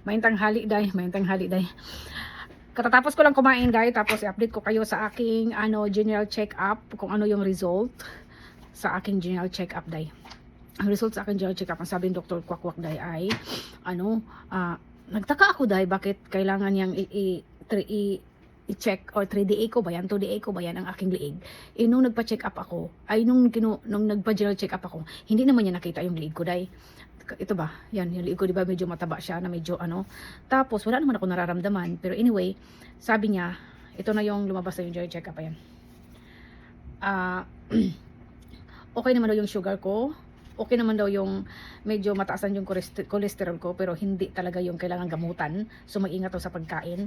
Maayong tanghali, day. Maayong tanghali, day. Katatapos ko lang kumain, day. Tapos i-update ko kayo sa aking general check-up, kung ano yung result sa aking general check-up, day. Ang result sa aking general check-up, ang sabi ng Dr. Kwakwak, day, ay nagtaka ako, day, bakit kailangan niyang i-check or 3DA ko ba yan, 2DA ko ba yan ang aking liig. Nung nagpa-check up ako, ay nung nagpa-general check up ako, hindi naman niya nakita yung liig ko, day. Ito ba, yan, yung liig ko, di ba, medyo mataba siya, na medyo tapos wala naman ako nararamdaman, pero anyway, sabi niya, ito na yung lumabas na yung general check up, ayan. Okay naman daw yung sugar ko, okay naman daw yung medyo mataasan yung cholesterol ko, pero hindi talaga yung kailangan gamutan, so mag-ingat daw sa pagkain.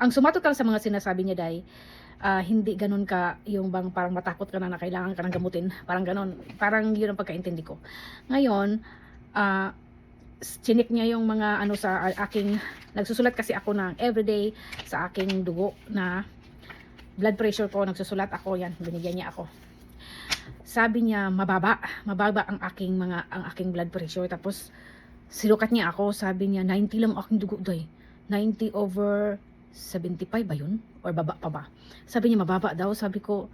Ang sumatotal sa mga sinasabi niya, day, hindi ganun ka yung bang parang matakot ka na kailangan ka ng gamutin, parang ganun, parang yun ang pagkaintindi ko. Ngayon, chinik niya yung mga sa aking, nagsusulat kasi ako ng everyday sa aking dugo na blood pressure ko, nagsusulat ako, yan, binigyan niya ako. Sabi niya mababa ang aking blood pressure. Tapos silukat niya ako, sabi niya 90 lang aking dugo, day. 90/75 ba yun? Or baba pa ba? Sabi niya mababa daw. Sabi ko,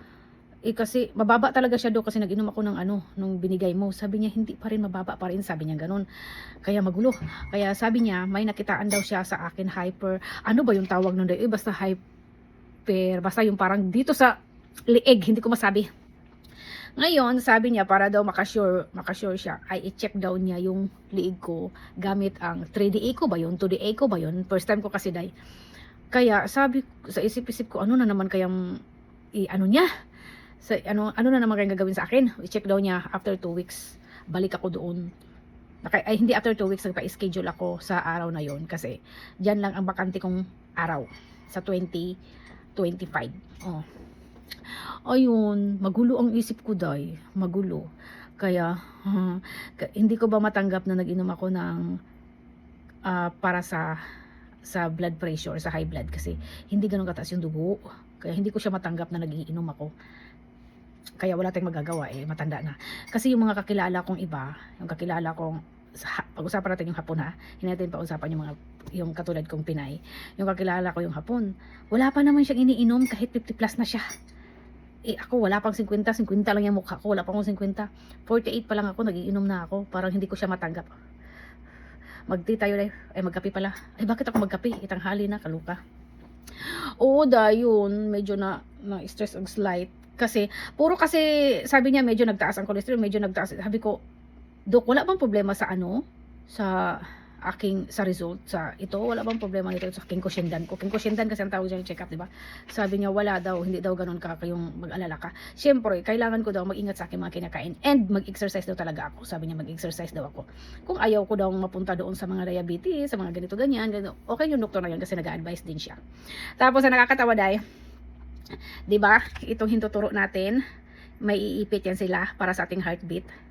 kasi mababa talaga siya daw kasi nag-inom ako ng nung binigay mo. Sabi niya hindi pa rin, mababa pa rin. Sabi niya ganun. Kaya magulo. Kaya sabi niya may nakitaan daw siya sa akin, hyper. Ano ba yung tawag nun, day? Basta hyper. Basta yung parang dito sa lieg. Hindi ko masabi. Ngayon, sabi niya, para daw makasure siya, ay i-check daw niya yung liig ko gamit ang 3DA ko ba yun, 2DA ko ba yun. First time ko kasi, day. Kaya sabi sa isip-isip ko, ano na naman kayang niya? Ano na naman kayang gagawin sa akin? I-check daw niya after 2 weeks. Balik ako doon. Hindi after 2 weeks, nagpa-schedule ako sa araw na yon kasi diyan lang ang bakante kong araw sa 2025. Ayun, magulo ang isip ko, day. Magulo. Kaya, hindi ko ba matanggap na nag-inom ako ng para sa blood pressure, sa high blood, kasi hindi ganun kataas yung dugo. Kaya hindi ko siya matanggap na nagiinom ako. Kaya wala tayong magagawa, matanda na. Kasi yung mga kakilala kong iba, yung kakilala kong, pag-usapan natin yung Hapon, hindi natin pa-usapan yung katulad kong Pinay. Yung kakilala ko yung Hapon, wala pa naman siyang iniinom kahit 50 plus na siya. Ako wala pang 50 lang yung mukha ko, wala pang 50, 48 pa lang ako, nagiinom na ako. Parang hindi ko siya matanggap. Magti tayo, day. Magkape pala. Bakit ako magkape? Itanghali na, kaluka. Oo, yun, medyo na stress ang slight. Kasi sabi niya medyo nagtaas ang cholesterol, medyo nagtaas. Sabi ko, Dok, wala bang problema sa sa result sa ito? Wala bang problema nito sa aking kusindan ko? King kusindan kasi ang tawag dyan check up, diba? Sabi niya wala daw, hindi daw ganun kayong mag-alala ka. Siyempre, kailangan ko daw mag-ingat sa aking mga kinakain and mag-exercise daw talaga ako. Sabi niya mag-exercise daw ako. Kung ayaw ko daw mapunta doon sa mga diabetes, sa mga ganito ganyan, okay yung doktor na yun kasi nag-a-advise din siya. Tapos ang nakakatawa, day, diba? Itong hintuturo natin, may iipit yan sila para sa ating heartbeat.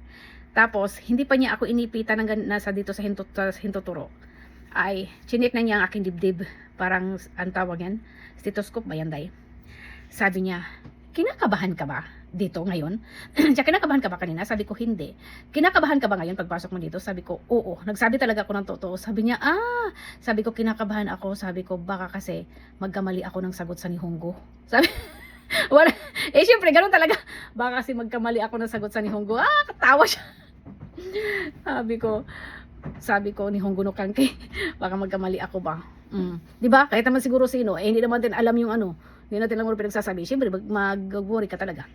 Tapos, hindi pa niya ako inipitan ng nasa dito sa hintuturo. Ay, chinik na niya ang aking dibdib. Parang, ang tawag yan, stethoscope ba yan, day? Sabi niya, kinakabahan ka ba dito ngayon? Siya, kinakabahan ka ba kanina? Sabi ko, hindi. Kinakabahan ka ba ngayon pagpasok mo dito? Sabi ko, oo. Nagsabi talaga ako ng totoo. Sabi niya, sabi ko, kinakabahan ako. Sabi ko, baka kasi magkamali ako ng sagot sa Nihongo. Sabi, wala. Syempre, ganun talaga. Baka kasi magkamali ako ng sagot sa Nihongo. Katawa siya. Sabi ko Nihongo no kanke. Baka magkamali ako ba? Diba? Kahit naman siguro sino, hindi naman din alam yung hindi natin lang pinagsasabi. Siyempre, mag-worry ka talaga.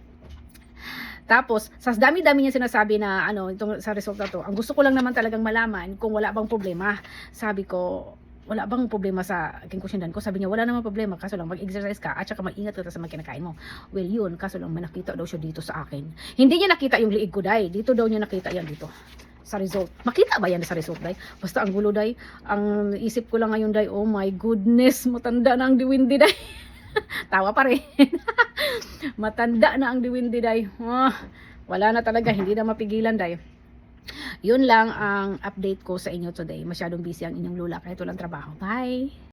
Tapos, sa dami-dami niya sinasabi na itong sa result na to, ang gusto ko lang naman talagang malaman kung wala bang problema. Sabi ko, wala bang problema sa aking kusindan ko? Sabi niya, wala namang problema, kaso lang mag-exercise ka at saka mag-ingat ka sa mga kinakain mo. Well, yun, kaso lang may nakita daw siya dito sa akin. Hindi niya nakita yung liig ko, day. Dito daw niya nakita yan dito. Sa result. Makita ba yan sa result, day? Basta ang gulo, day. Ang isip ko lang ngayon, day, oh my goodness, matanda na ang diwindi, day. Tawa pa rin. Matanda na ang diwindi, day. Wala na talaga, hindi na mapigilan, day. Yun lang ang update ko sa inyo today. Masyadong busy ang inyong lula kahit walang trabaho. Bye!